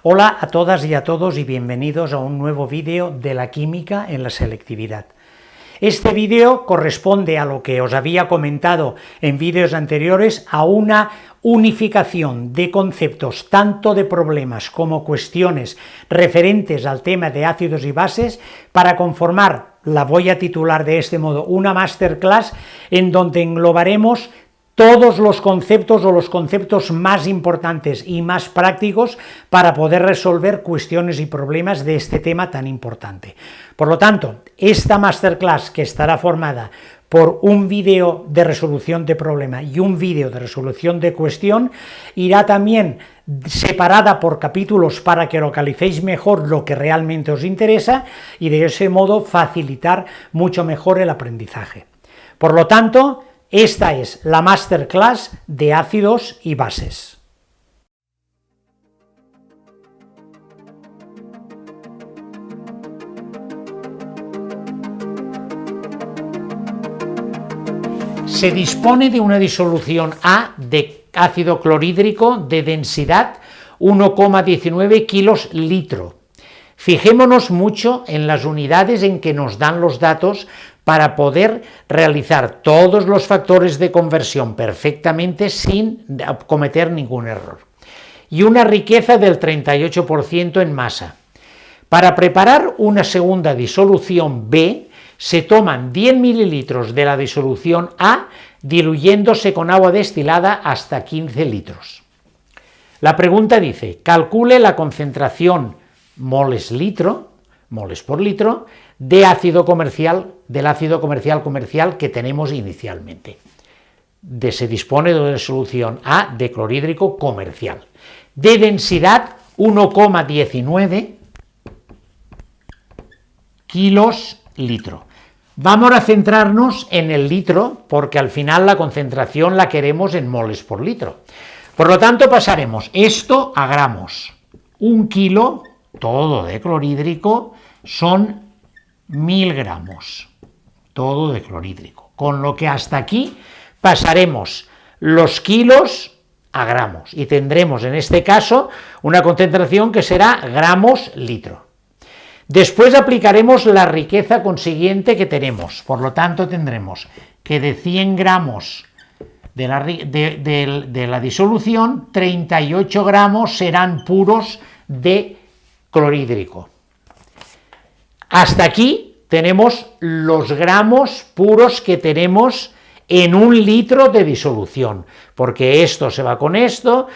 Hola a todas y a todos y bienvenidos a un nuevo vídeo de la química en la selectividad. Este vídeo corresponde a lo que os había comentado en vídeos anteriores, a una unificación de conceptos tanto de problemas como cuestiones referentes al tema de ácidos y bases para conformar, la voy a titular de este modo, una masterclass en donde englobaremos todos los conceptos o los conceptos más importantes y más prácticos para poder resolver cuestiones y problemas de este tema tan importante. Por lo tanto, esta masterclass, que estará formada por un vídeo de resolución de problema y un vídeo de resolución de cuestión, irá también separada por capítulos para que localicéis mejor lo que realmente os interesa y de ese modo facilitar mucho mejor el aprendizaje. Por lo tanto, esta es la masterclass de ácidos y bases. Se dispone de una disolución A de ácido clorhídrico de densidad 1,19 kilos litro. Fijémonos mucho en las unidades en que nos dan los datos para poder realizar todos los factores de conversión perfectamente sin cometer ningún error. Y una riqueza del 38% en masa. Para preparar una segunda disolución B, se toman 10 mililitros de la disolución A, diluyéndose con agua destilada hasta 15 litros. La pregunta dice, calcule la concentración moles por litro, del ácido comercial que tenemos inicialmente. Se dispone de una solución A de clorhídrico comercial, de densidad 1,19 kilos litro. Vamos a centrarnos en el litro, porque al final la concentración la queremos en moles por litro. Por lo tanto, pasaremos esto a gramos. 1 kilo, todo de clorhídrico, son 1000 gramos, todo de clorhídrico, con lo que hasta aquí pasaremos los kilos a gramos y tendremos en este caso una concentración que será gramos litro. Después aplicaremos la riqueza consiguiente que tenemos, por lo tanto tendremos que de 100 gramos de la disolución, 38 gramos serán puros de clorhídrico. Hasta aquí tenemos los gramos puros que tenemos en 1 litro de disolución, porque esto se va con esto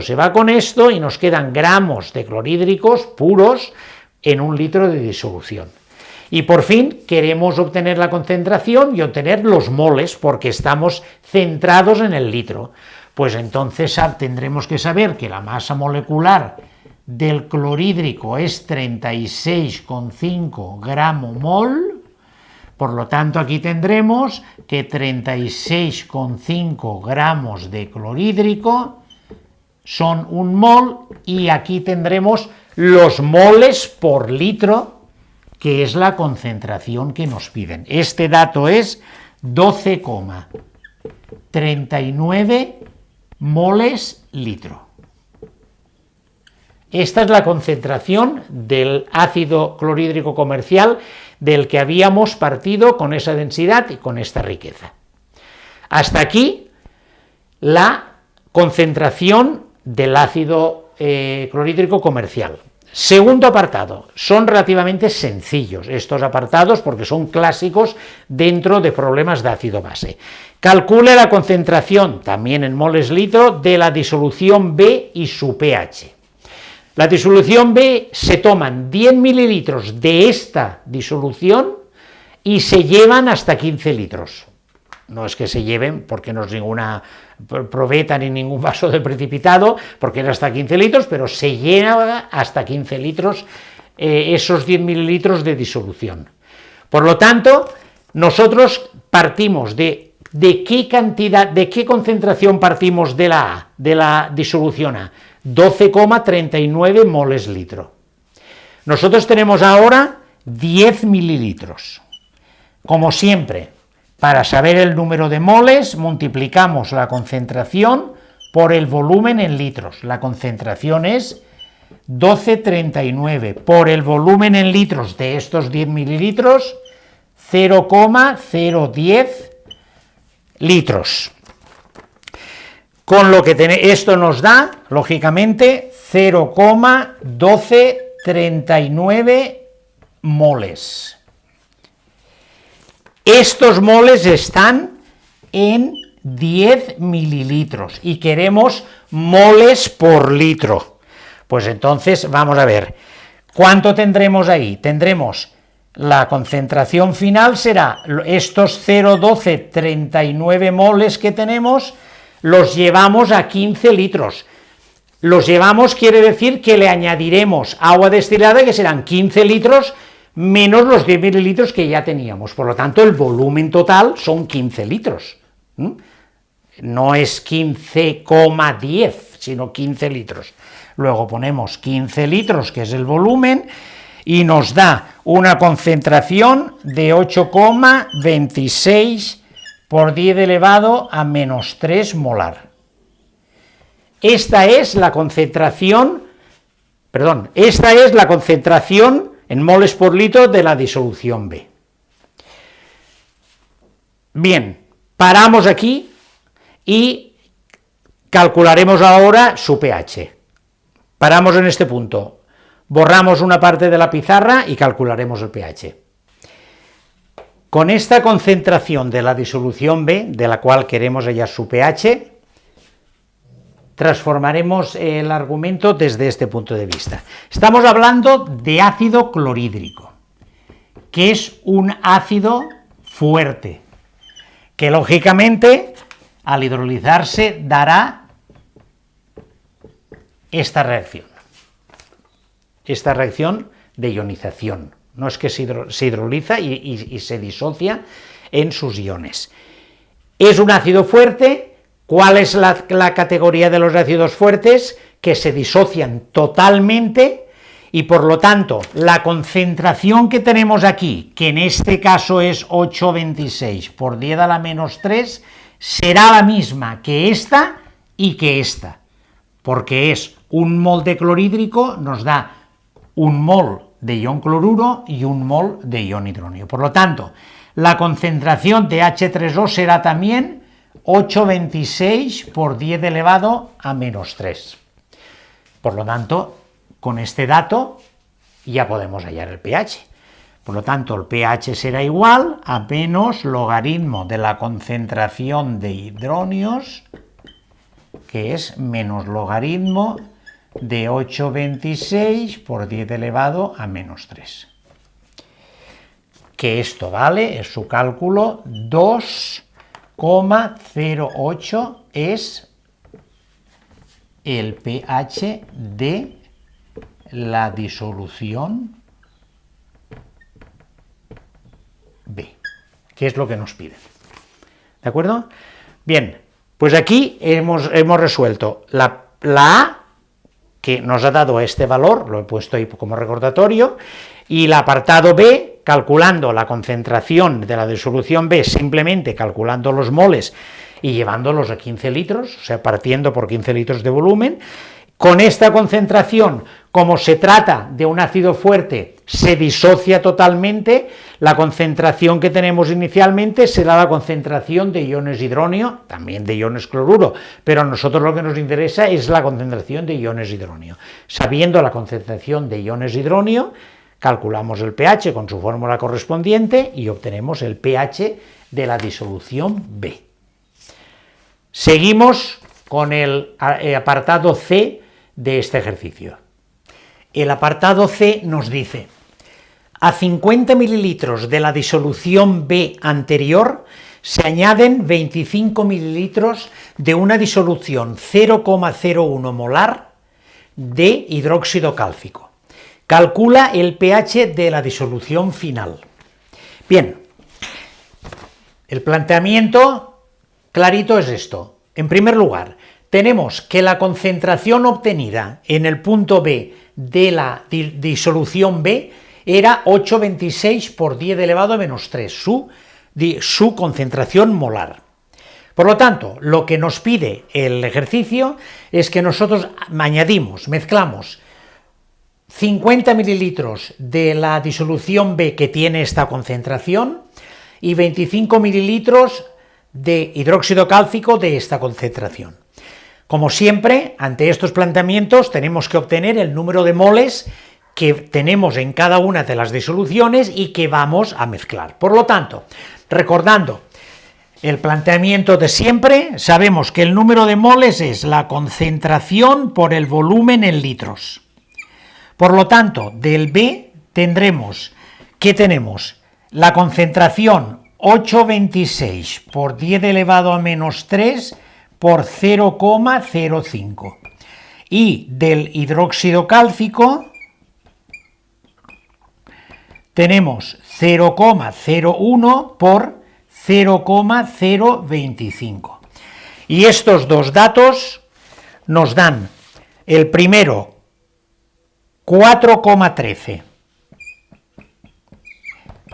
se va con esto, y nos quedan gramos de clorhídricos puros en 1 litro de disolución. Y por fin queremos obtener la concentración y obtener los moles, porque estamos centrados en el litro. Pues entonces tendremos que saber que la masa molecular del clorhídrico es 36,5 gramo-mol, por lo tanto aquí tendremos que 36,5 gramos de clorhídrico son 1 mol, y aquí tendremos los moles por litro, que es la concentración que nos piden. Este dato es 12,39 moles litro. Esta es la concentración del ácido clorhídrico comercial del que habíamos partido con esa densidad y con esta riqueza. Hasta aquí la concentración del ácido clorhídrico comercial. Segundo apartado, son relativamente sencillos estos apartados porque son clásicos dentro de problemas de ácido base. Calcule la concentración, también en moles litro, de la disolución B y su pH. La disolución B, se toman 10 mililitros de esta disolución y se llevan hasta 15 litros. No es que se lleven porque no es ninguna probeta ni ningún vaso de precipitado, porque era hasta 15 litros, pero se llena hasta 15 litros esos 10 mililitros de disolución. Por lo tanto, nosotros partimos de qué concentración partimos de la disolución A. 12,39 moles litro. Nosotros tenemos ahora 10 mililitros. Como siempre, para saber el número de moles, multiplicamos la concentración por el volumen en litros. La concentración es 12,39 por el volumen en litros de estos 10 mililitros, 0,010 litros. Con lo que esto nos da, lógicamente, 0,1239 moles. Estos moles están en 10 mililitros y queremos moles por litro. Pues entonces vamos a ver, ¿cuánto tendremos ahí? Tendremos la concentración final, será estos 0,1239 moles que tenemos, los llevamos a 15 litros. Los llevamos quiere decir que le añadiremos agua destilada, que serán 15 litros menos los 10 mililitros que ya teníamos. Por lo tanto, el volumen total son 15 litros. No es 15,10, sino 15 litros. Luego ponemos 15 litros, que es el volumen, y nos da una concentración de 8,26 por 10 elevado a menos 3 molar. Esta es la concentración en moles por litro de la disolución B. Bien, paramos aquí y calcularemos ahora su pH. Paramos en este punto, borramos una parte de la pizarra y calcularemos el pH. Con esta concentración de la disolución B, de la cual queremos hallar su pH, transformaremos el argumento desde este punto de vista. Estamos hablando de ácido clorhídrico, que es un ácido fuerte, que lógicamente al hidrolizarse dará esta reacción de ionización. No es que se hidroliza y se disocia en sus iones. Es un ácido fuerte. ¿Cuál es la categoría de los ácidos fuertes? Que se disocian totalmente y por lo tanto la concentración que tenemos aquí, que en este caso es 8,26 por 10 a la menos 3, será la misma que esta y que esta, porque es un mol de clorhídrico nos da un mol de ion cloruro y un mol de ion hidrónio. Por lo tanto, la concentración de H3O será también 8,26 por 10 elevado a menos 3. Por lo tanto, con este dato ya podemos hallar el pH. Por lo tanto, el pH será igual a menos logaritmo de la concentración de hidronios, que es menos logaritmo de 8,26 por 10 elevado a menos 3. Que esto vale, es su cálculo, 2,08 es el pH de la disolución B, que es lo que nos piden. ¿De acuerdo? Bien, pues aquí hemos resuelto la A, que nos ha dado este valor, lo he puesto ahí como recordatorio, y el apartado B, calculando la concentración de la disolución B, simplemente calculando los moles y llevándolos a 15 litros, o sea, partiendo por 15 litros de volumen. Con esta concentración, como se trata de un ácido fuerte, se disocia totalmente, la concentración que tenemos inicialmente será la concentración de iones hidronio, también de iones cloruro, pero a nosotros lo que nos interesa es la concentración de iones hidronio. Sabiendo la concentración de iones hidronio, calculamos el pH con su fórmula correspondiente y obtenemos el pH de la disolución B. Seguimos con el apartado C de este ejercicio. El apartado C nos dice: a 50 mililitros de la disolución B anterior se añaden 25 mililitros de una disolución 0,01 molar de hidróxido cálcico. Calcula el pH de la disolución final. Bien, el planteamiento clarito es esto. En primer lugar, tenemos que la concentración obtenida en el punto B de la disolución B era 8,26 por 10 elevado a menos 3, su concentración molar. Por lo tanto, lo que nos pide el ejercicio es que nosotros añadimos, mezclamos 50 mililitros de la disolución B que tiene esta concentración y 25 mililitros de hidróxido cálcico de esta concentración. Como siempre, ante estos planteamientos tenemos que obtener el número de moles que tenemos en cada una de las disoluciones y que vamos a mezclar. Por lo tanto, recordando el planteamiento de siempre, sabemos que el número de moles es la concentración por el volumen en litros. Por lo tanto, del B tendremos, ¿qué tenemos? La concentración 8,26 por 10 elevado a menos 3 por 0,05. Y del hidróxido cálcico tenemos 0,01 por 0,025. Y estos dos datos nos dan el primero 4,13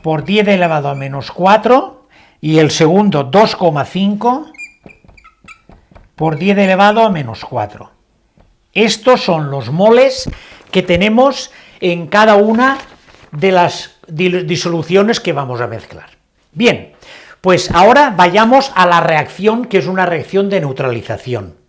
por 10 elevado a menos 4 y el segundo 2,5 por 10 elevado a menos 4. Estos son los moles que tenemos en cada una de las disoluciones que vamos a mezclar. Bien, pues ahora vayamos a la reacción, que es una reacción de neutralización.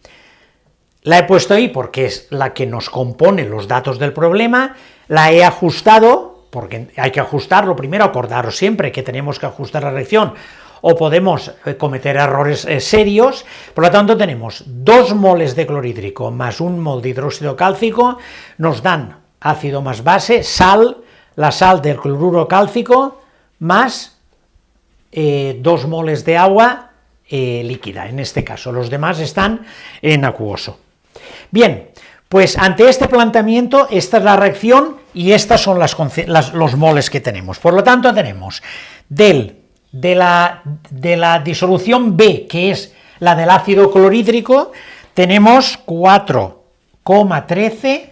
La he puesto ahí porque es la que nos compone los datos del problema, la he ajustado, porque hay que ajustarlo primero, acordaros siempre que tenemos que ajustar la reacción, o podemos cometer errores serios. Por lo tanto, tenemos 2 moles de clorhídrico más 1 mol de hidróxido cálcico, nos dan ácido más base, sal, la sal del cloruro cálcico, más 2 moles de agua líquida, en este caso, los demás están en acuoso. Bien, pues ante este planteamiento, esta es la reacción y estas son los moles que tenemos. Por lo tanto, tenemos de la disolución B, que es la del ácido clorhídrico, tenemos 4,13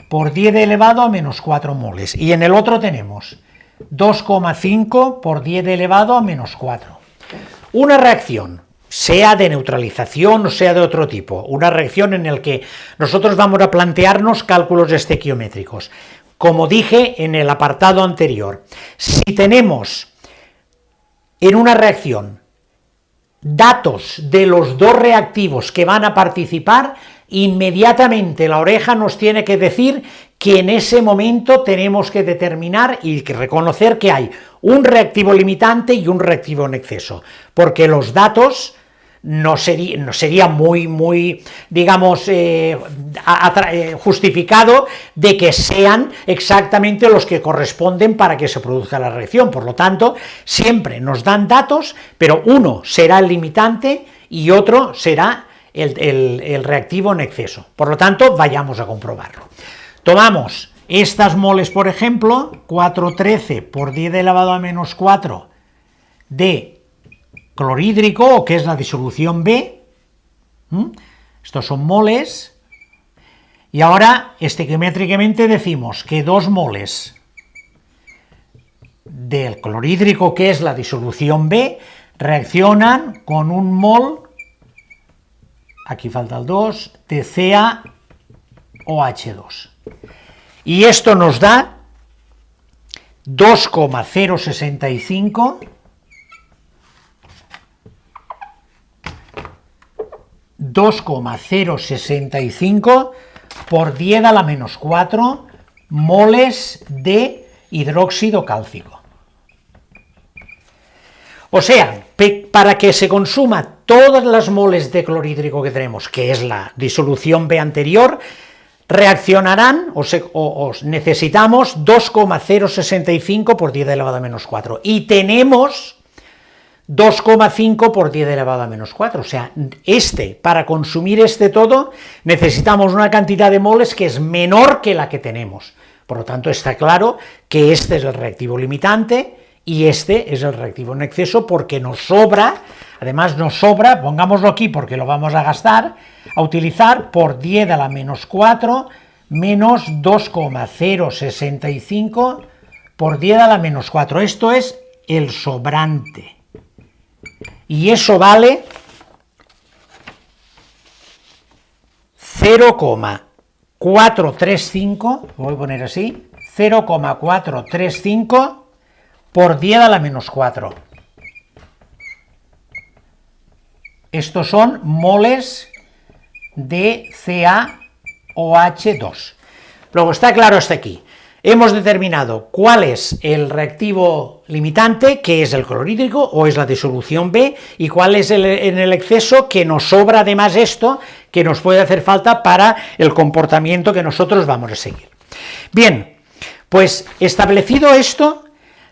por 10 elevado a menos 4 moles, y en el otro tenemos 2,5 por 10 elevado a menos 4. Una reacción, sea de neutralización o sea de otro tipo, una reacción en la que nosotros vamos a plantearnos cálculos estequiométricos. Como dije en el apartado anterior, si tenemos en una reacción datos de los dos reactivos que van a participar, inmediatamente la oreja nos tiene que decir que en ese momento tenemos que determinar y que reconocer que hay un reactivo limitante y un reactivo en exceso, porque los datos no sería muy, digamos, justificado de que sean exactamente los que corresponden para que se produzca la reacción. Por lo tanto, siempre nos dan datos, pero uno será el limitante y otro será el reactivo en exceso. Por lo tanto, vayamos a comprobarlo. Tomamos estas moles, por ejemplo, 4,13 por 10 elevado a menos 4 de clorhídrico, o que es la disolución B, estos son moles, y ahora estequiométricamente decimos que 2 moles del clorhídrico, que es la disolución B, reaccionan con 1 mol, aquí falta el 2, de CaOH2, y esto nos da 2,065 por 10 a la menos 4 moles de hidróxido cálcico. O sea, para que se consuma todas las moles de clorhídrico que tenemos, que es la disolución B anterior, reaccionarán o necesitamos 2,065 por 10 elevado a menos 4, y tenemos 2,5 por 10 elevado a menos 4, o sea, para consumir todo, necesitamos una cantidad de moles que es menor que la que tenemos. Por lo tanto, está claro que este es el reactivo limitante y este es el reactivo en exceso, porque nos sobra, además nos sobra, pongámoslo aquí porque lo vamos a gastar, a utilizar por 10 a la menos 4 menos 2,065 por 10 a la menos 4, esto es el sobrante. Y eso vale 0,4 0,435, voy a poner así, 0,435 por 10 a la menos 4. Estos son moles de CaOH2. Luego está claro hasta aquí. Hemos determinado cuál es el reactivo limitante, que es el clorhídrico o es la disolución B, y cuál es en el exceso que nos sobra además esto, que nos puede hacer falta para el comportamiento que nosotros vamos a seguir. Bien, pues establecido esto,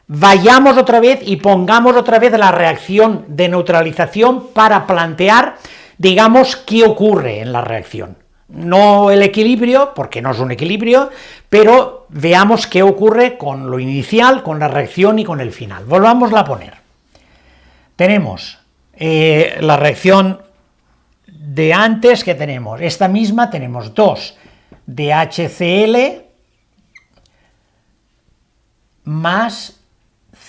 vayamos otra vez y pongamos otra vez la reacción de neutralización para plantear, digamos, qué ocurre en la reacción. No el equilibrio, porque no es un equilibrio, pero veamos qué ocurre con lo inicial, con la reacción y con el final. Volvámosla a poner. Tenemos la reacción de antes que tenemos, esta misma tenemos 2 de HCl más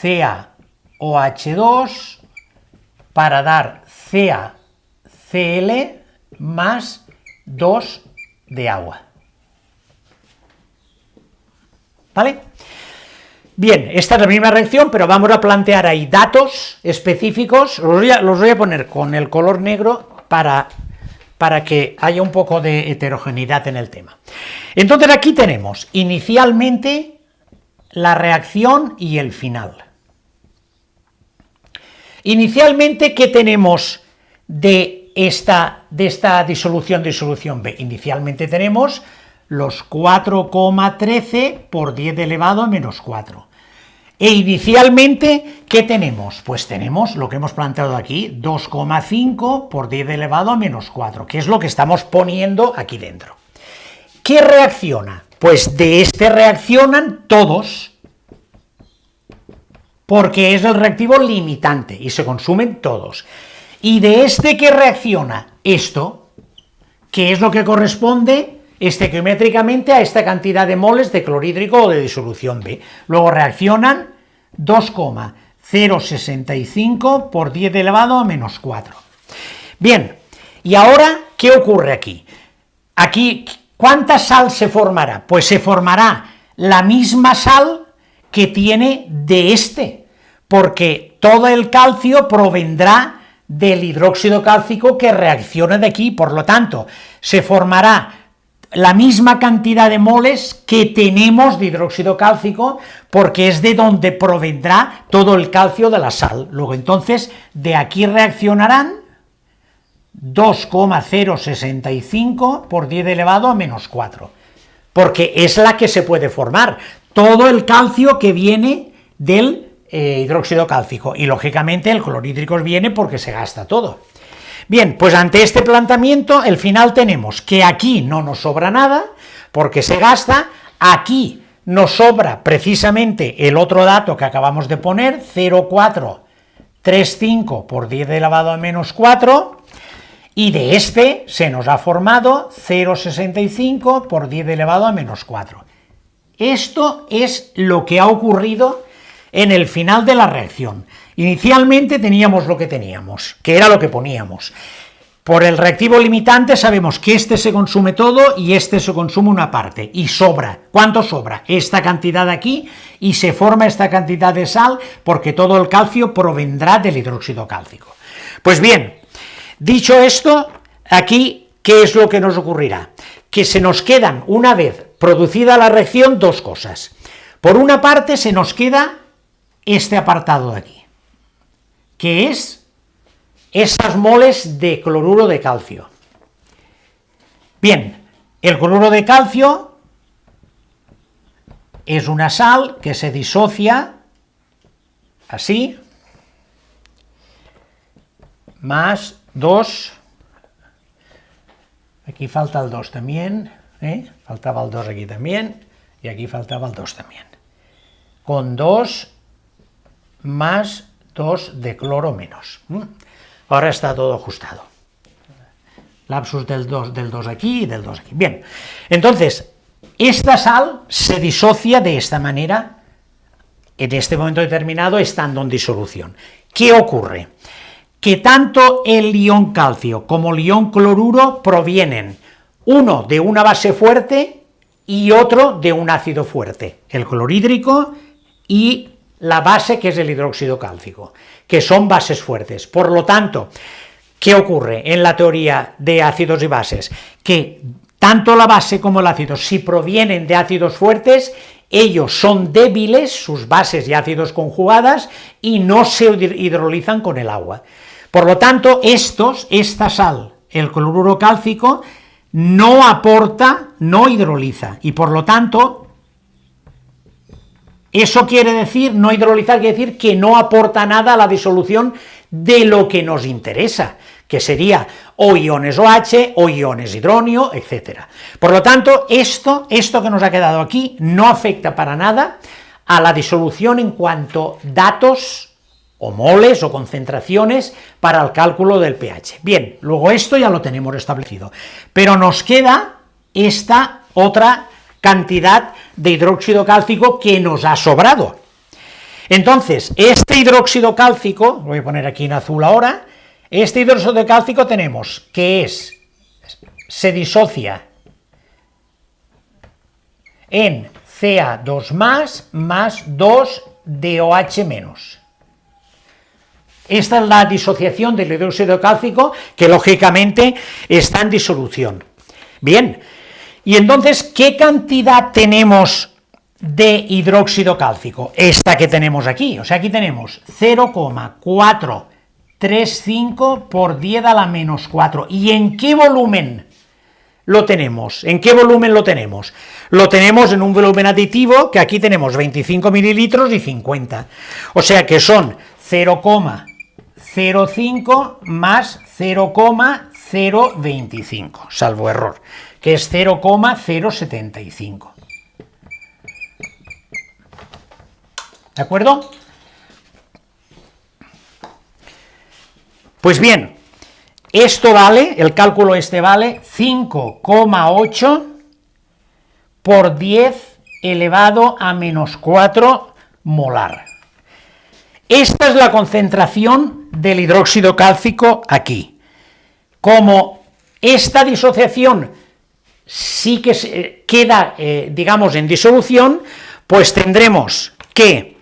CaOH2 para dar CaCl más 2 de agua. ¿Vale? Bien, esta es la misma reacción, pero vamos a plantear ahí datos específicos, los voy a poner con el color negro para que haya un poco de heterogeneidad en el tema. Entonces aquí tenemos inicialmente la reacción y el final. Inicialmente, ¿qué tenemos de esta disolución B? Inicialmente tenemos los 4,13 por 10 elevado a menos 4. E inicialmente, ¿qué tenemos? Pues tenemos lo que hemos planteado aquí, 2,5 por 10 elevado a menos 4, que es lo que estamos poniendo aquí dentro. ¿Qué reacciona? Pues de este reaccionan todos, porque es el reactivo limitante y se consumen todos. Y de este que reacciona esto, que es lo que corresponde estequiométricamente a esta cantidad de moles de clorhídrico o de disolución B. Luego reaccionan 2,065 por 10 elevado a menos 4. Bien, y ahora, ¿qué ocurre aquí? Aquí, ¿cuánta sal se formará? Pues se formará la misma sal que tiene de este, porque todo el calcio provendrá del hidróxido cálcico que reacciona de aquí, por lo tanto, se formará la misma cantidad de moles que tenemos de hidróxido cálcico, porque es de donde provendrá todo el calcio de la sal. Luego, entonces, de aquí reaccionarán 2,065 por 10 elevado a menos 4, porque es la que se puede formar, todo el calcio que viene del hidróxido cálcico, y lógicamente el clorhídrico viene porque se gasta todo. Bien, pues ante este planteamiento, el final tenemos que aquí no nos sobra nada, porque se gasta, aquí nos sobra precisamente el otro dato que acabamos de poner, 0,435 por 10 elevado a menos 4, y de este se nos ha formado 0,65 por 10 elevado a menos 4. Esto es lo que ha ocurrido en el final de la reacción. Inicialmente teníamos lo que teníamos, que era lo que poníamos. Por el reactivo limitante sabemos que este se consume todo y este se consume una parte, y sobra. ¿Cuánto sobra? Esta cantidad de aquí, y se forma esta cantidad de sal porque todo el calcio provendrá del hidróxido cálcico. Pues bien, dicho esto, aquí, ¿qué es lo que nos ocurrirá? Que se nos quedan, una vez producida la reacción, dos cosas. Por una parte se nos queda este apartado de aquí, que es esas moles de cloruro de calcio. Bien, el cloruro de calcio es una sal que se disocia así, más 2, aquí falta el 2 también, faltaba el 2 aquí también, y aquí faltaba el 2 también, con 2 más 2 de cloro menos. Ahora está todo ajustado. Lapsus del 2 aquí y del 2 aquí. Bien, entonces, esta sal se disocia de esta manera, en este momento determinado, estando en disolución. ¿Qué ocurre? Que tanto el ion calcio como el ion cloruro provienen uno de una base fuerte y otro de un ácido fuerte, el clorhídrico y la base que es el hidróxido cálcico, que son bases fuertes. Por lo tanto, ¿qué ocurre en la teoría de ácidos y bases? Que tanto la base como el ácido, si provienen de ácidos fuertes, ellos son débiles, sus bases y ácidos conjugadas, y no se hidrolizan con el agua. Por lo tanto, esta sal, el cloruro cálcico, no aporta, no hidroliza, y por lo tanto, eso quiere decir, no hidrolizar quiere decir que no aporta nada a la disolución de lo que nos interesa, que sería o iones OH o iones hidronio, etc. Por lo tanto, esto que nos ha quedado aquí no afecta para nada a la disolución en cuanto a datos o moles o concentraciones para el cálculo del pH. Bien, luego esto ya lo tenemos establecido, pero nos queda esta otra cantidad de hidróxido cálcico que nos ha sobrado. Entonces, este hidróxido cálcico, voy a poner aquí en azul ahora, este hidróxido cálcico tenemos que se disocia en Ca2 más 2 DOH menos. Esta es la disociación del hidróxido cálcico, que lógicamente está en disolución. Bien, y entonces, ¿qué cantidad tenemos de hidróxido cálcico? Esta que tenemos aquí, o sea, aquí tenemos 0,435 por 10 a la menos 4. ¿Y en qué volumen lo tenemos? ¿En qué volumen lo tenemos? Lo tenemos en un volumen aditivo, que aquí tenemos 25 mililitros y 50. O sea que son 0,05 más 0,025, salvo error, que es 0,075. ¿De acuerdo? Pues bien, esto vale, el cálculo vale 5,8 por 10 elevado a menos 4 molar. Esta es la concentración del hidróxido cálcico aquí. Como esta disociación sí que queda, digamos, en disolución, pues tendremos que,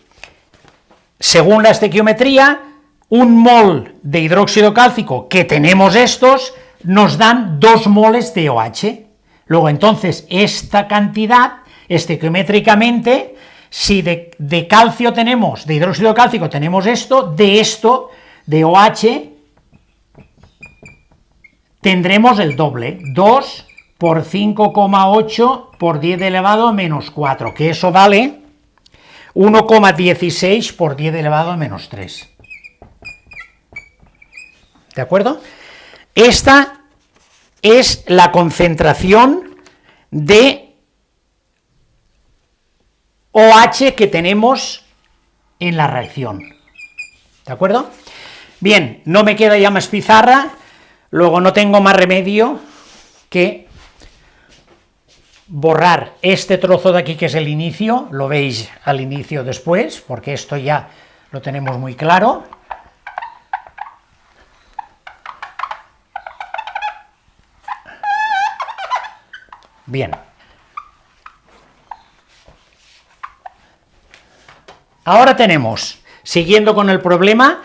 según la estequiometría, un mol de hidróxido cálcico, que tenemos estos, nos dan 2 moles de OH. Luego, entonces, esta cantidad, estequiométricamente, si de calcio tenemos, de hidróxido cálcico tenemos esto, de OH, tendremos el doble, 2 por 5,8 por 10 elevado a menos 4, que eso vale 1,16 por 10 elevado a menos 3. ¿De acuerdo? Esta es la concentración de OH que tenemos en la reacción. ¿De acuerdo? Bien, no me queda ya más pizarra, luego no tengo más remedio que borrar este trozo de aquí que es el inicio, lo veis al inicio después, porque esto ya lo tenemos muy claro. Bien. Ahora tenemos, siguiendo con el problema,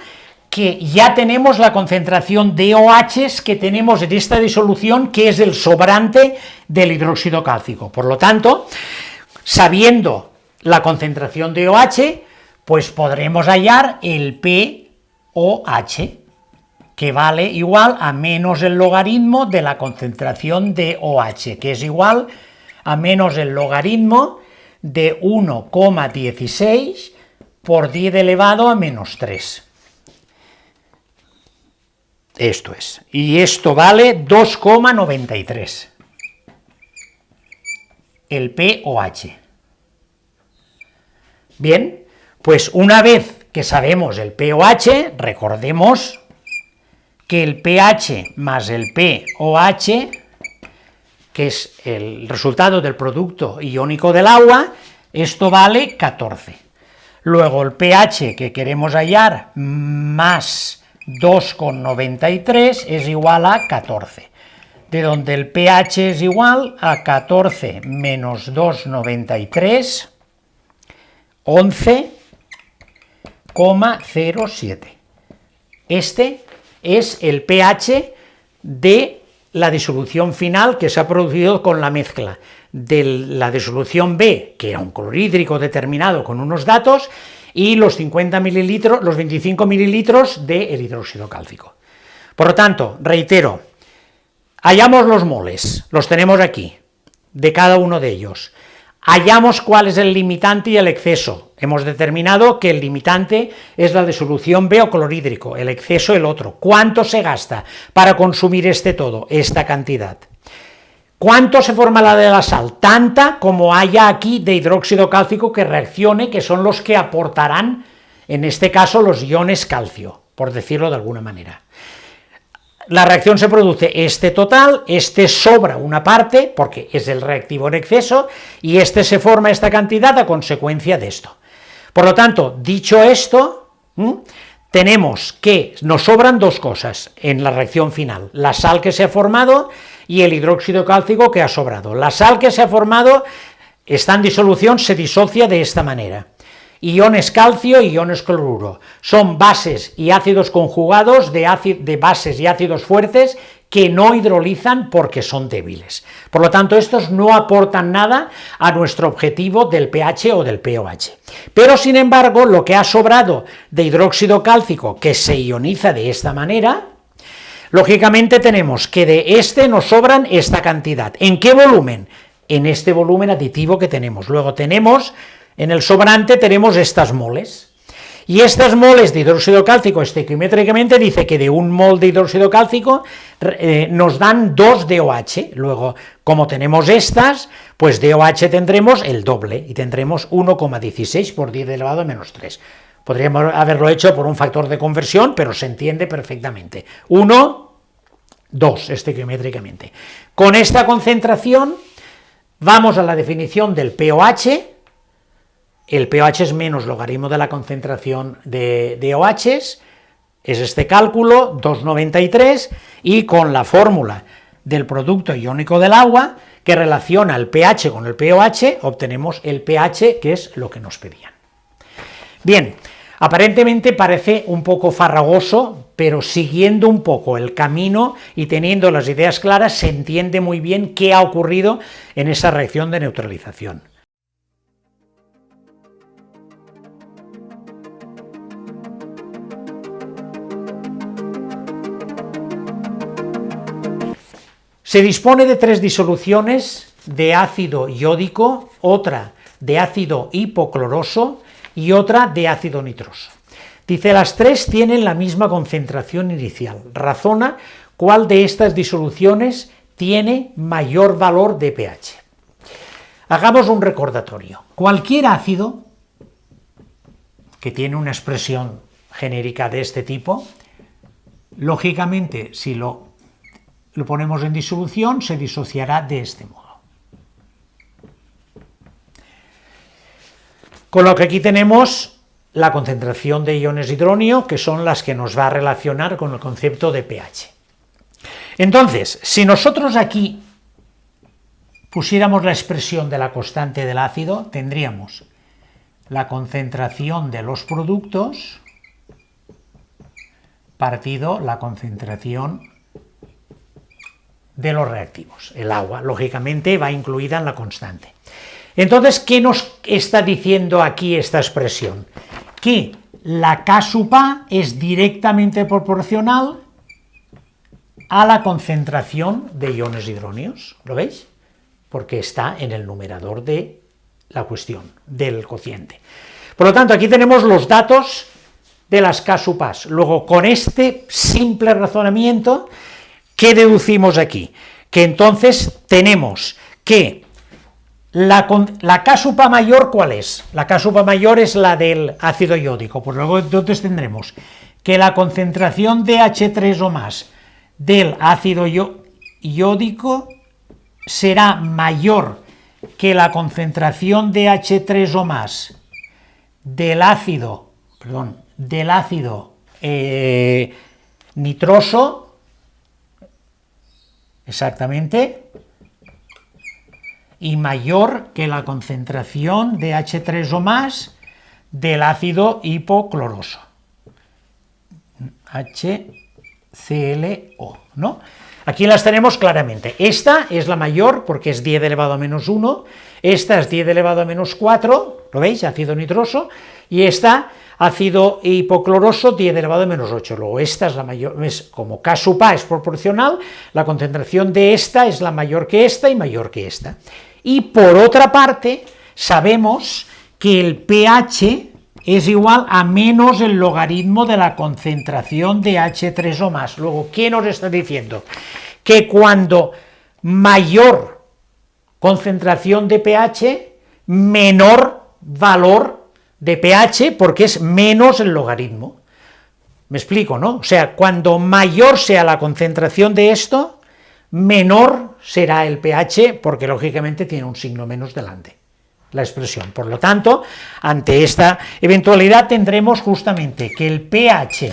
que ya tenemos la concentración de OH que tenemos en esta disolución, que es el sobrante del hidróxido cálcico. Por lo tanto, sabiendo la concentración de OH, pues podremos hallar el pOH, que vale igual a menos el logaritmo de la concentración de OH, que es igual a menos el logaritmo de 1,16 por 10 elevado a menos 3. Esto es, y esto vale 2,93, el pOH. Bien, pues una vez que sabemos el pOH, recordemos que el pH más el pOH, que es el resultado del producto iónico del agua, esto vale 14. Luego el pH que queremos hallar más 2,93 es igual a 14. de donde el pH es igual a 14 menos 2,93, 11,07. Este es el pH de la disolución final que se ha producido con la mezcla de la disolución B, que era un clorhídrico determinado con unos datos, y los 50 mililitros, los 25 mililitros del hidróxido cálcico. Por lo tanto, reitero, hallamos los moles, los tenemos aquí, de cada uno de ellos. Hallamos cuál es el limitante y el exceso. Hemos determinado que el limitante es la disolución B o clorhídrico, el exceso el otro. ¿Cuánto se gasta para consumir este todo? Esta cantidad. ¿Cuánto se forma la de la sal? Tanta como haya aquí de hidróxido cálcico que reaccione, que son los que aportarán, en este caso, los iones calcio, por decirlo de alguna manera. La reacción se produce este total, este sobra una parte, porque es el reactivo en exceso, y este se forma esta cantidad a consecuencia de esto. Por lo tanto, dicho esto, tenemos que nos sobran dos cosas en la reacción final: la sal que se ha formado y el hidróxido cálcico que ha sobrado. La sal que se ha formado está en disolución, se disocia de esta manera. Iones calcio y iones cloruro. Son bases y ácidos conjugados de bases y ácidos fuertes que no hidrolizan porque son débiles. Por lo tanto, estos no aportan nada a nuestro objetivo del pH o del pOH. Pero, sin embargo, lo que ha sobrado de hidróxido cálcico, que se ioniza de esta manera, lógicamente tenemos que de este nos sobran esta cantidad. ¿En qué volumen? En este volumen aditivo que tenemos. Luego tenemos, en el sobrante tenemos estas moles. Y estas moles de hidróxido cálcico, estequiométricamente, dice que de un mol de hidróxido cálcico nos dan 2 DOH. Luego, como tenemos estas, pues DOH tendremos el doble, y tendremos 1,16 por 10 elevado a menos 3. Podríamos haberlo hecho por un factor de conversión, pero se entiende perfectamente. 1, 2, estequiométricamente. Con esta concentración, vamos a la definición del pOH. El pOH es menos logaritmo de la concentración de OHs, es este cálculo, 2,93, y con la fórmula del producto iónico del agua, que relaciona el pH con el pOH, obtenemos el pH, que es lo que nos pedían. Bien, aparentemente parece un poco farragoso, pero siguiendo un poco el camino y teniendo las ideas claras, se entiende muy bien qué ha ocurrido en esa reacción de neutralización. Se dispone de 3 disoluciones de ácido iódico, otra de ácido hipocloroso y otra de ácido nitroso. Dice, las 3 tienen la misma concentración inicial. Razona cuál de estas disoluciones tiene mayor valor de pH. Hagamos un recordatorio. Cualquier ácido que tiene una expresión genérica de este tipo, lógicamente, si lo ponemos en disolución, se disociará de este modo. Con lo que aquí tenemos la concentración de iones hidronio, que son las que nos va a relacionar con el concepto de pH. Entonces, si nosotros aquí pusiéramos la expresión de la constante del ácido, tendríamos la concentración de los productos partido la concentración de los reactivos. El agua, lógicamente, va incluida en la constante. Entonces, ¿qué nos está diciendo aquí esta expresión? Que la K sub A es directamente proporcional a la concentración de iones hidróneos. ¿Lo veis? Porque está en el numerador de la cuestión, del cociente. Por lo tanto, aquí tenemos los datos de las K sub A. Luego, con este simple razonamiento, ¿qué deducimos aquí? Que entonces tenemos que la K sub A mayor, ¿cuál es? La K sub A mayor es la del ácido iódico. Pues luego entonces tendremos que la concentración de H3 o más del ácido iódico será mayor que la concentración de H3 o más del ácido nitroso, exactamente, y mayor que la concentración de H3O más del ácido hipocloroso, HClO, ¿no? Aquí las tenemos claramente. Esta es la mayor porque es 10 elevado a menos 1, esta es 10 elevado a menos 4, ¿lo veis? Ácido nitroso, y esta ácido hipocloroso 10 elevado a menos 8. Luego esta es la mayor, como K sub A es proporcional, la concentración de esta es la mayor que esta y mayor que esta. Y por otra parte, sabemos que el pH es igual a menos el logaritmo de la concentración de H3O más. Luego, ¿qué nos está diciendo? Que cuando mayor concentración de pH, menor valor de pH, porque es menos el logaritmo. ¿Me explico, no? O sea, cuando mayor sea la concentración de esto, menor será el pH, porque lógicamente tiene un signo menos delante, la expresión. Por lo tanto, ante esta eventualidad tendremos justamente que el pH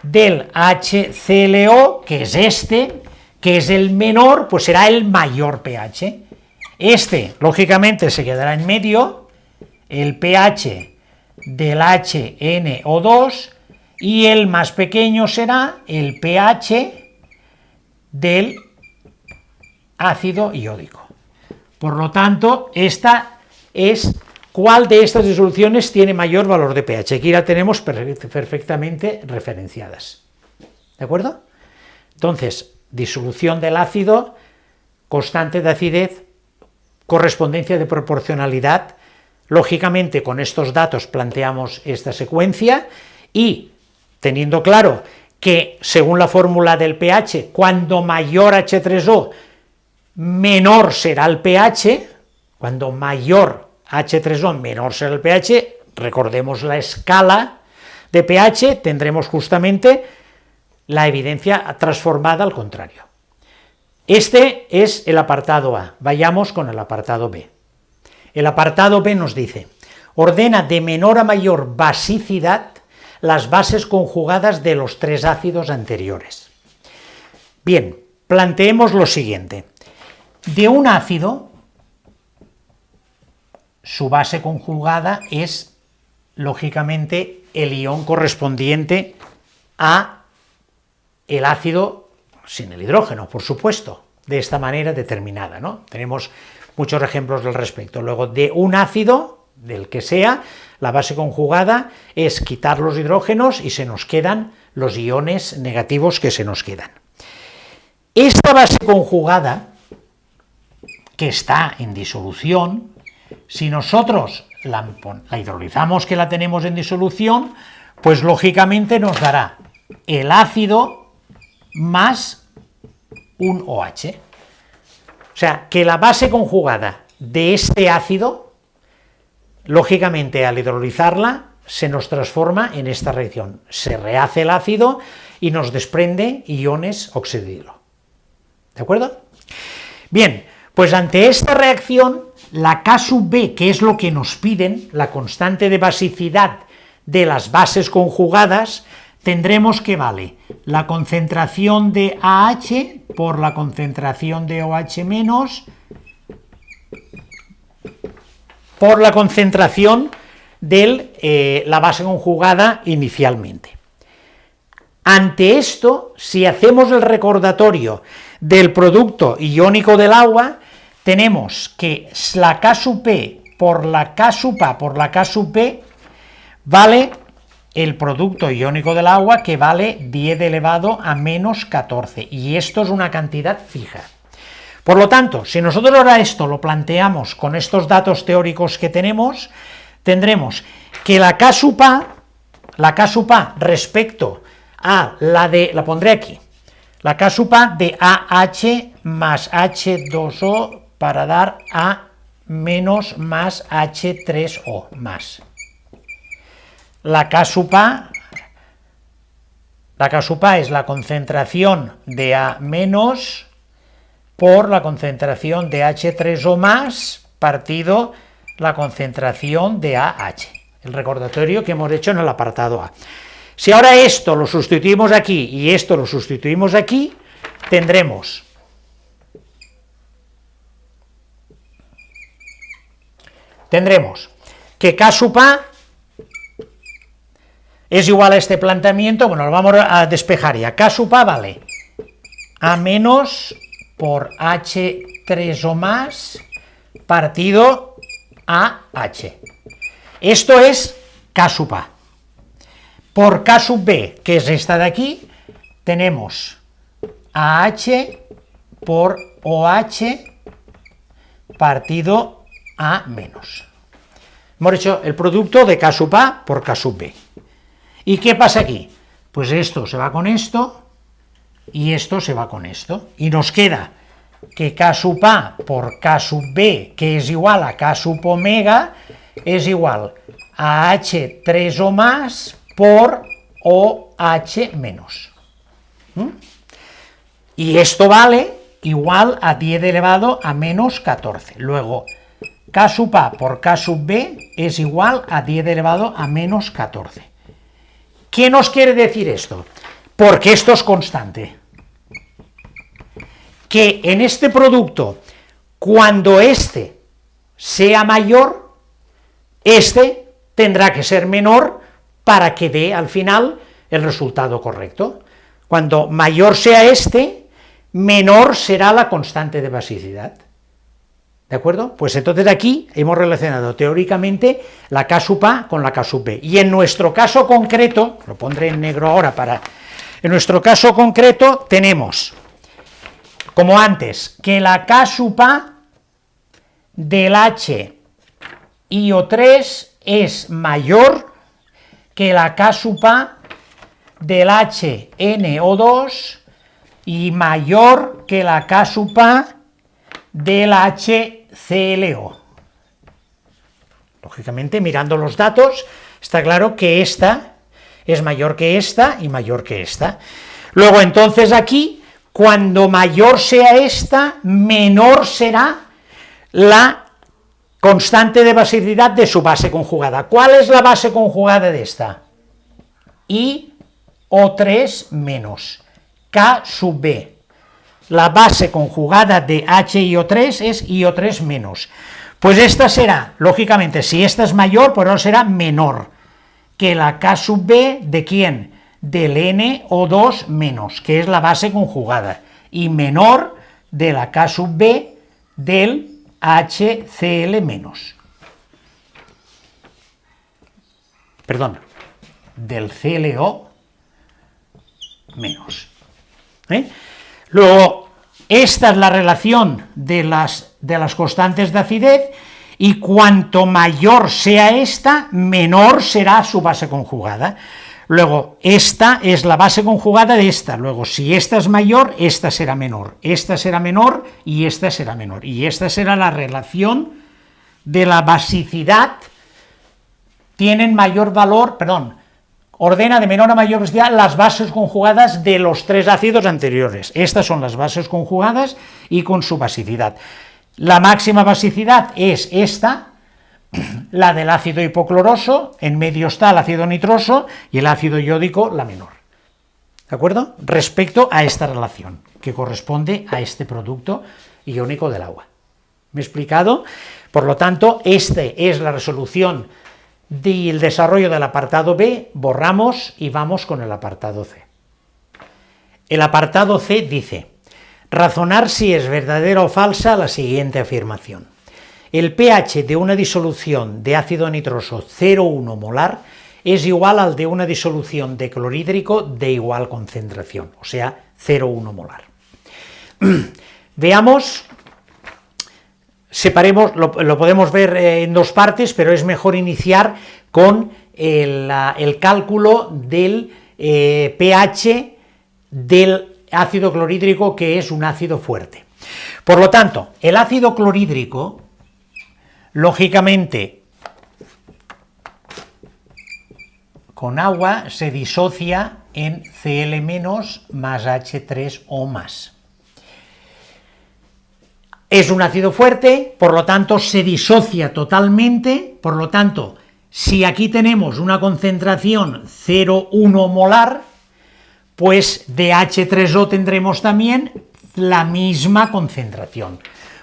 del HClO, que es este, que es el menor, pues será el mayor pH. Este, lógicamente, se quedará en medio, el pH del HNO2, y el más pequeño será el pH del ácido iódico. Por lo tanto, esta es cuál de estas disoluciones tiene mayor valor de pH. Aquí la tenemos perfectamente referenciadas. ¿De acuerdo? Entonces, disolución del ácido, constante de acidez, correspondencia de proporcionalidad. Lógicamente, con estos datos planteamos esta secuencia y, teniendo claro que, según la fórmula del pH, cuando mayor H3O, menor será el pH, cuando mayor H3O, menor será el pH, recordemos la escala de pH, tendremos justamente la evidencia transformada al contrario. Este es el apartado A, vayamos con el apartado B. El apartado B nos dice, ordena de menor a mayor basicidad las bases conjugadas de los tres ácidos anteriores. Bien, planteemos lo siguiente. De un ácido, su base conjugada es, lógicamente, el ion correspondiente a el ácido sin el hidrógeno, por supuesto, de esta manera determinada, ¿no? Tenemos muchos ejemplos al respecto. Luego, de un ácido, del que sea, la base conjugada es quitar los hidrógenos y se nos quedan los iones negativos que se nos quedan. Esta base conjugada, que está en disolución, si nosotros la hidrolizamos, que la tenemos en disolución, pues lógicamente nos dará el ácido más un OH. O sea, que la base conjugada de este ácido, lógicamente al hidrolizarla, se nos transforma en esta reacción. Se rehace el ácido y nos desprende iones oxidilo. ¿De acuerdo? Bien, pues ante esta reacción, la K sub B, que es lo que nos piden, la constante de basicidad de las bases conjugadas, tendremos que vale la concentración de AH por la concentración de OH menos por la concentración de la base conjugada inicialmente. Ante esto, si hacemos el recordatorio del producto iónico del agua, tenemos que la K sub P por la K sub A por la K sub P vale el producto iónico del agua, que vale 10 elevado a menos 14, y esto es una cantidad fija. Por lo tanto, si nosotros ahora esto lo planteamos con estos datos teóricos que tenemos, tendremos que la K sub A respecto a la pondré aquí, la K sub A de AH más H2O para dar A menos más H3O más. La K sub A es la concentración de A menos por la concentración de H3O más partido la concentración de AH, el recordatorio que hemos hecho en el apartado A. Si ahora esto lo sustituimos aquí y esto lo sustituimos aquí, tendremos tendremos que K sub A es igual a este planteamiento, bueno, lo vamos a despejar ya. K sub A vale A menos por H3 o más partido AH. Esto es K sub A. Por K sub B, que es esta de aquí, tenemos AH por OH partido A menos. Hemos hecho el producto de K sub A por K sub B. ¿Y qué pasa aquí? Pues esto se va con esto y esto se va con esto. Y nos queda que K sub A por K sub B, que es igual a K sub omega, es igual a H3 o más por OH menos. Y esto vale igual a 10 elevado a menos 14. Luego, K sub A por K sub B es igual a 10 elevado a menos 14. ¿Qué nos quiere decir esto? Porque esto es constante. Que en este producto, cuando este sea mayor, este tendrá que ser menor para que dé al final el resultado correcto. Cuando mayor sea este, menor será la constante de basicidad. ¿De acuerdo? Pues entonces aquí hemos relacionado teóricamente la K sub A con la K sub B. Y en nuestro caso concreto, lo pondré en negro ahora en nuestro caso concreto tenemos, como antes, que la K sub A del H IO3 es mayor que la K sub A del HNO2 y mayor que la K sub A del HClO. Lógicamente, mirando los datos, está claro que esta es mayor que esta y mayor que esta. Luego, entonces, aquí, cuando mayor sea esta, menor será la constante de basicidad de su base conjugada. ¿Cuál es la base conjugada de esta? IO3 menos K sub B. La base conjugada de HIO3 es IO3 menos. Pues esta será, lógicamente, si esta es mayor, pues ahora será menor que la K sub B de ¿quién? Del NO2 menos, que es la base conjugada, y menor de la K sub B del HCl menos. Perdón, del ClO menos. Luego, esta es la relación de las constantes de acidez, y cuanto mayor sea esta, menor será su base conjugada. Luego, esta es la base conjugada de esta. Luego, si esta es mayor, esta será menor y esta será menor. Y esta será la relación de la basicidad. Tienen mayor valor, ordena de menor a mayor basicidad las bases conjugadas de los tres ácidos anteriores. Estas son las bases conjugadas y con su basicidad. La máxima basicidad es esta, la del ácido hipocloroso, en medio está el ácido nitroso y el ácido iódico la menor. ¿De acuerdo? Respecto a esta relación, que corresponde a este producto iónico del agua. ¿Me he explicado? Por lo tanto, este es la resolución del desarrollo del apartado B, borramos y vamos con el apartado C. El apartado C dice: razonar si es verdadera o falsa la siguiente afirmación. El pH de una disolución de ácido nitroso 0,1 molar es igual al de una disolución de clorhídrico de igual concentración, o sea, 0,1 molar. Veamos, separemos, lo podemos ver en dos partes, pero es mejor iniciar con el cálculo del pH del ácido clorhídrico, que es un ácido fuerte. Por lo tanto, el ácido clorhídrico, lógicamente, con agua se disocia en Cl- más H3O+. Es un ácido fuerte, por lo tanto se disocia totalmente, por lo tanto, si aquí tenemos una concentración 0,1 molar, pues de H3O tendremos también la misma concentración.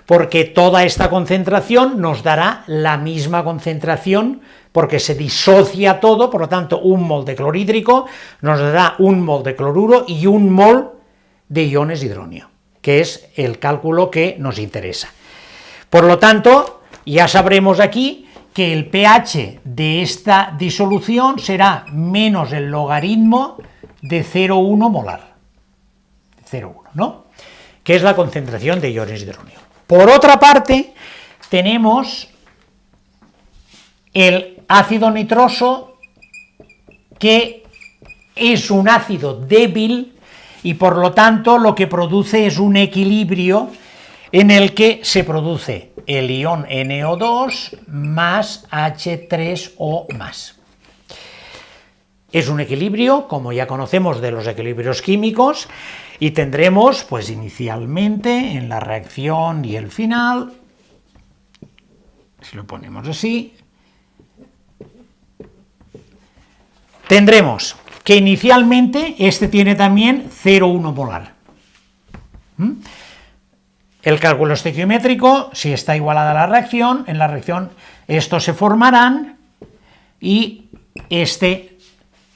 porque toda esta concentración nos dará la misma concentración, porque se disocia todo, por lo tanto, un mol de clorhídrico nos dará un mol de cloruro y un mol de iones hidronio, que es el cálculo que nos interesa. Por lo tanto, ya sabremos aquí que el pH de esta disolución será menos el logaritmo de 0,1 molar, 0,1, ¿no?, que es la concentración de iones hidronio. Por otra parte, tenemos el ácido nitroso, que es un ácido débil y por lo tanto lo que produce es un equilibrio en el que se produce el ion NO2 más H3O+. Es un equilibrio, como ya conocemos de los equilibrios químicos, y tendremos, pues inicialmente, en la reacción y el final, si lo ponemos así, tendremos que inicialmente este tiene también 0,1 molar. El cálculo estequiométrico, si está igualada a la reacción, en la reacción estos se formarán y este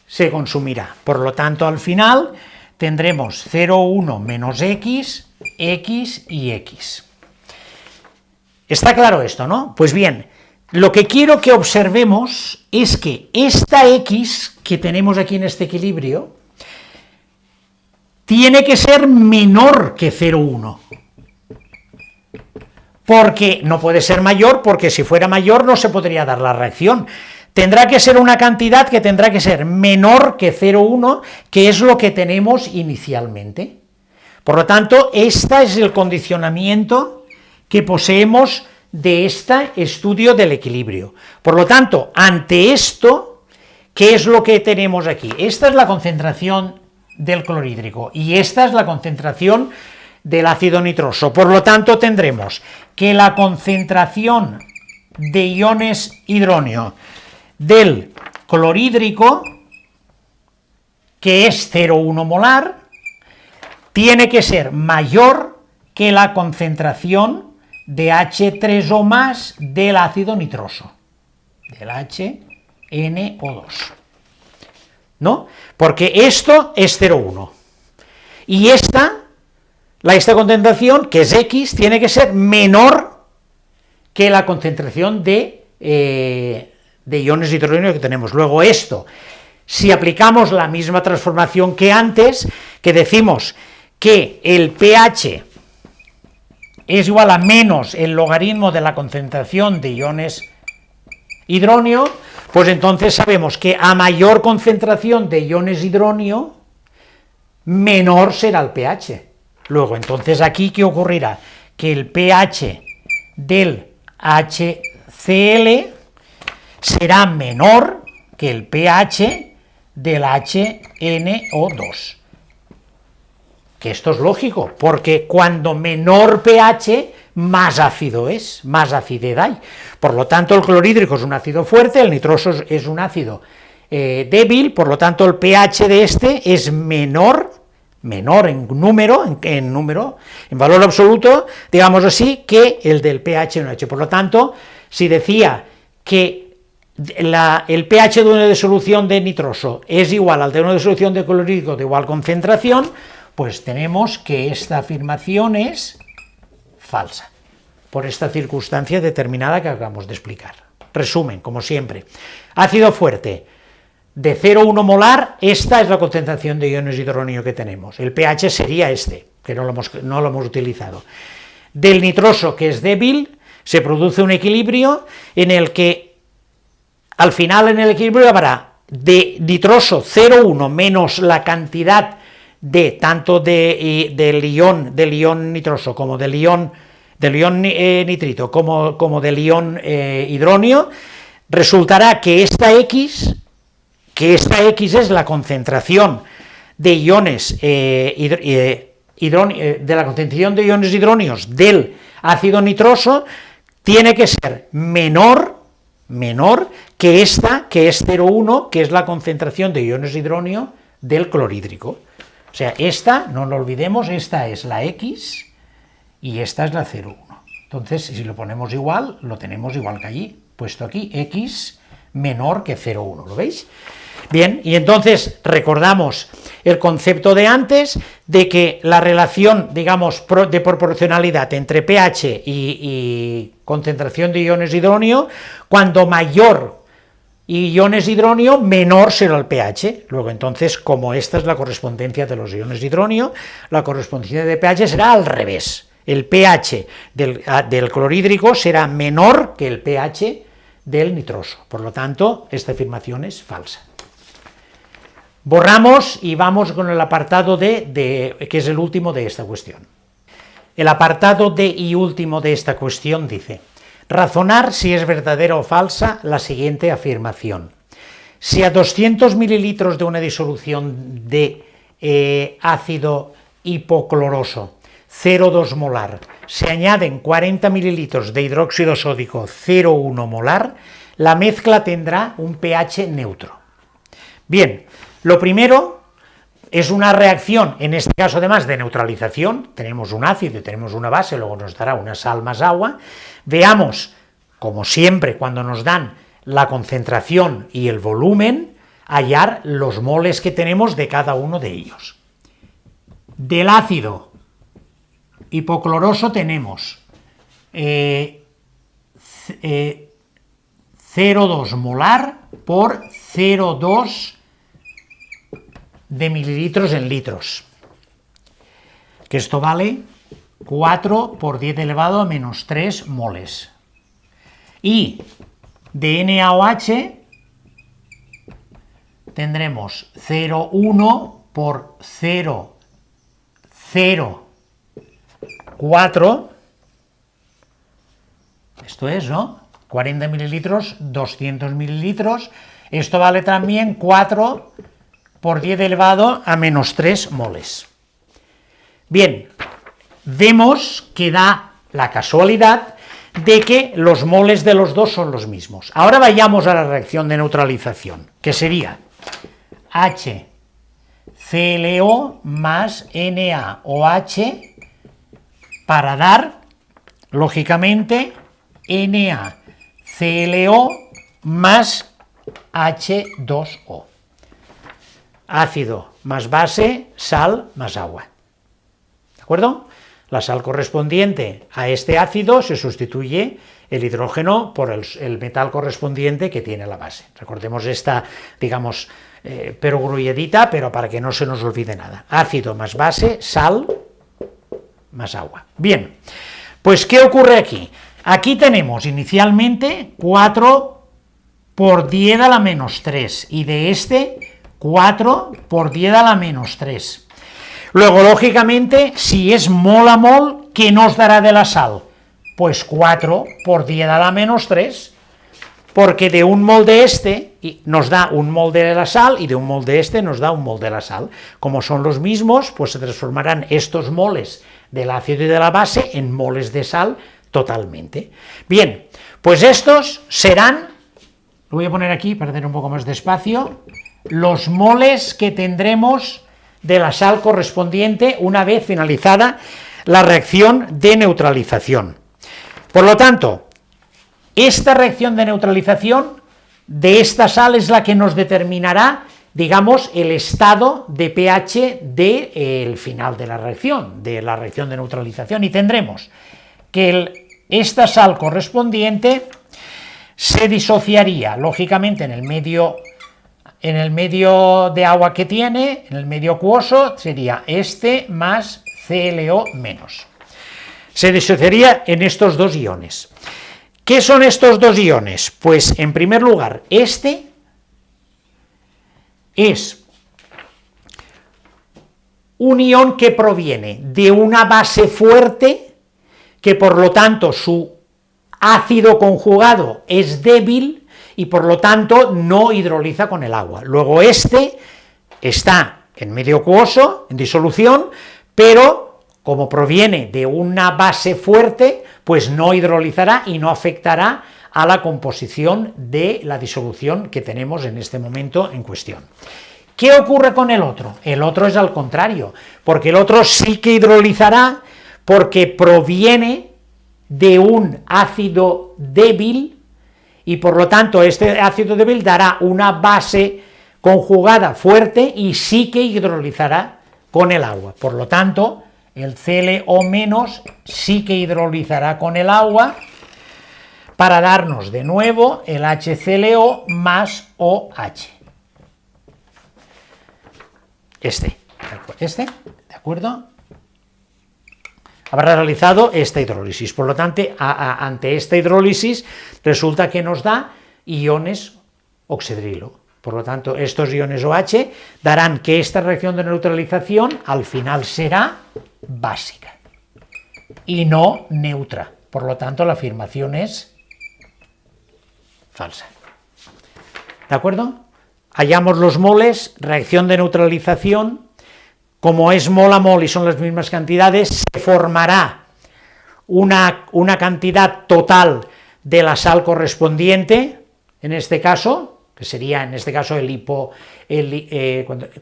se consumirá. Por lo tanto, al final tendremos 0,1 menos X, X y X. ¿Está claro esto, no? Pues bien, lo que quiero que observemos es que esta X que tenemos aquí en este equilibrio tiene que ser menor que 0,1. Porque no puede ser mayor, porque si fuera mayor no se podría dar la reacción. Tendrá que ser una cantidad que tendrá que ser menor que 0,1, que es lo que tenemos inicialmente. Por lo tanto, este es el condicionamiento que poseemos de este estudio del equilibrio. Por lo tanto, ante esto, ¿qué es lo que tenemos aquí? Esta es la concentración del clorhídrico y esta es la concentración del ácido nitroso. Por lo tanto, tendremos que la concentración de iones hidronio del clorhídrico, que es 0,1 molar, tiene que ser mayor que la concentración de H3O más del ácido nitroso, del HNO2, ¿no? Porque esto es 0,1 y esta concentración, que es X, tiene que ser menor que la concentración de iones hidronio que tenemos. Luego esto, si aplicamos la misma transformación que antes, que decimos que el pH es igual a menos el logaritmo de la concentración de iones hidronio, pues entonces sabemos que a mayor concentración de iones hidronio, menor será el pH. Luego, entonces, aquí, ¿qué ocurrirá? Que el pH del HCl será menor que el pH del HNO2. Que esto es lógico, porque cuando menor pH, más ácido es, más acidez hay. Por lo tanto, el clorhídrico es un ácido fuerte, el nitroso es un ácido débil, por lo tanto, el pH de este es menor en número, en valor absoluto, digamos así, que el del pH NaOH. Por lo tanto, si decía que el pH de una disolución de nitroso es igual al de una disolución de clorhídrico de igual concentración, pues tenemos que esta afirmación es falsa, por esta circunstancia determinada que acabamos de explicar. Resumen, como siempre, ácido fuerte, de 0,1 molar, esta es la concentración de iones hidronio que tenemos. El pH sería este, que no lo hemos utilizado. Del nitroso, que es débil, se produce un equilibrio en el que, al final en el equilibrio habrá de nitroso 0,1 menos la cantidad de tanto del ion nitroso como del ion nitrito como del ion hidronio, resultará que esta X es la concentración de iones de la concentración de iones hidronios del ácido nitroso, tiene que ser menor que esta, que es 0,1, que es la concentración de iones hidronio del clorhídrico. O sea, esta, no lo olvidemos, esta es la X y esta es la 0,1. Entonces, si lo ponemos igual, lo tenemos igual que allí, puesto aquí, x menor que 0,1, ¿lo veis? Bien, y entonces recordamos el concepto de antes, de que la relación, digamos, de proporcionalidad entre pH y concentración de iones de hidronio, cuando mayor iones de hidronio, menor será el pH. Luego, entonces, como esta es la correspondencia de los iones de hidronio, la correspondencia de pH será al revés. El pH del clorhídrico será menor que el pH del nitroso. Por lo tanto, esta afirmación es falsa. Borramos y vamos con el apartado D, que es el último de esta cuestión. El apartado D y último de esta cuestión dice: razonar si es verdadera o falsa la siguiente afirmación. Si a 200 mililitros de una disolución de ácido hipocloroso 0,2 molar se añaden 40 mililitros de hidróxido sódico 0,1 molar, la mezcla tendrá un pH neutro. Bien, lo primero es una reacción, en este caso además de neutralización, tenemos un ácido y tenemos una base, luego nos dará una sal más agua. Veamos, como siempre, cuando nos dan la concentración y el volumen, hallar los moles que tenemos de cada uno de ellos. Del ácido hipocloroso tenemos 0,2 molar por 0,2 de mililitros en litros, que esto vale 4 por 10 elevado a menos 3 moles. Y de NaOH tendremos 0,1 por 0,04, esto es, ¿no? 40 mililitros, 200 mililitros, esto vale también 4 por 10 elevado a menos 3 moles. Bien, vemos que da la casualidad de que los moles de los dos son los mismos. Ahora vayamos a la reacción de neutralización, que sería HClO más NaOH para dar, lógicamente, NaClO más H2O. Ácido más base, sal más agua. ¿De acuerdo? La sal correspondiente a este ácido se sustituye el hidrógeno por el metal correspondiente que tiene la base. Recordemos esta, digamos, perogrulledita, pero para que no se nos olvide nada. Ácido más base, sal más agua. Bien, pues ¿qué ocurre aquí? Aquí tenemos inicialmente 4 por 10 a la menos 3 y de este 4 por 10 a la menos 3. Luego, lógicamente, si es mol a mol, ¿qué nos dará de la sal? Pues 4 por 10 a la menos 3, porque de un mol de este nos da un mol de la sal y de un mol de este nos da un mol de la sal. Como son los mismos, pues se transformarán estos moles del ácido y de la base en moles de sal totalmente. Bien, pues estos serán, lo voy a poner aquí para tener un poco más de espacio, los moles que tendremos de la sal correspondiente una vez finalizada la reacción de neutralización. Por lo tanto, esta reacción de neutralización de esta sal es la que nos determinará, digamos, el estado de pH del final de la reacción de neutralización, y tendremos que esta sal correspondiente se disociaría, lógicamente, en el medio de agua que tiene, en el medio acuoso, sería este más ClO menos. Se disociaría en estos dos iones. ¿Qué son estos dos iones? Pues, en primer lugar, este es un ion que proviene de una base fuerte, que por lo tanto su ácido conjugado es débil, y por lo tanto no hidroliza con el agua. Luego este está en medio acuoso, en disolución, pero como proviene de una base fuerte, pues no hidrolizará y no afectará a la composición de la disolución que tenemos en este momento en cuestión. ¿Qué ocurre con el otro? El otro es al contrario, porque el otro sí que hidrolizará, porque proviene de un ácido débil, y por lo tanto este ácido débil dará una base conjugada fuerte y sí que hidrolizará con el agua. Por lo tanto, el ClO- sí que hidrolizará con el agua para darnos de nuevo el HClO más OH. ¿De acuerdo? Habrá realizado esta hidrólisis. Por lo tanto, ante esta hidrólisis resulta que nos da iones oxidrilo. Por lo tanto, estos iones OH darán que esta reacción de neutralización al final será básica y no neutra. Por lo tanto, la afirmación es falsa. ¿De acuerdo? Hallamos los moles, reacción de neutralización. Como es mol a mol y son las mismas cantidades, se formará una cantidad total de la sal correspondiente, en este caso, que sería en este caso el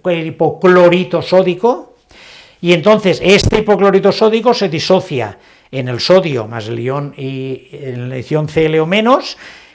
hipoclorito sódico, y entonces este hipoclorito sódico se disocia en el sodio más el ion y en la ion ClO-,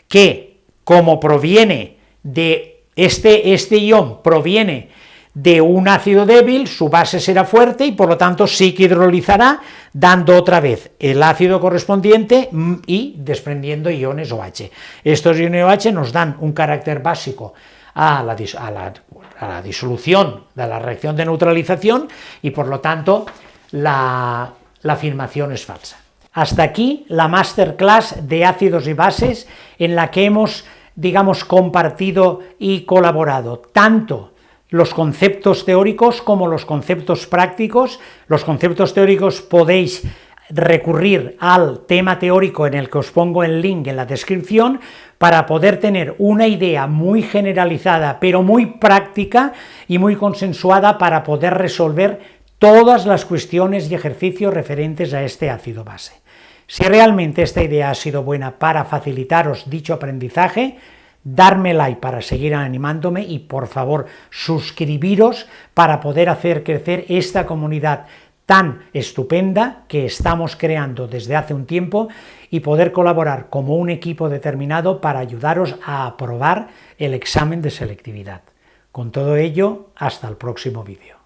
que como proviene de este ion proviene de un ácido débil, su base será fuerte y por lo tanto sí que hidrolizará, dando otra vez el ácido correspondiente y desprendiendo iones OH. Estos iones OH nos dan un carácter básico a la disolución de la reacción de neutralización y por lo tanto la afirmación es falsa. Hasta aquí la masterclass de ácidos y bases en la que hemos, digamos, compartido y colaborado tanto los conceptos teóricos como los conceptos prácticos. Los conceptos teóricos podéis recurrir al tema teórico en el que os pongo el link en la descripción para poder tener una idea muy generalizada pero muy práctica y muy consensuada para poder resolver todas las cuestiones y ejercicios referentes a este ácido base. Si realmente esta idea ha sido buena para facilitaros dicho aprendizaje, darme like para seguir animándome y por favor suscribiros para poder hacer crecer esta comunidad tan estupenda que estamos creando desde hace un tiempo y poder colaborar como un equipo determinado para ayudaros a aprobar el examen de selectividad. Con todo ello, hasta el próximo vídeo.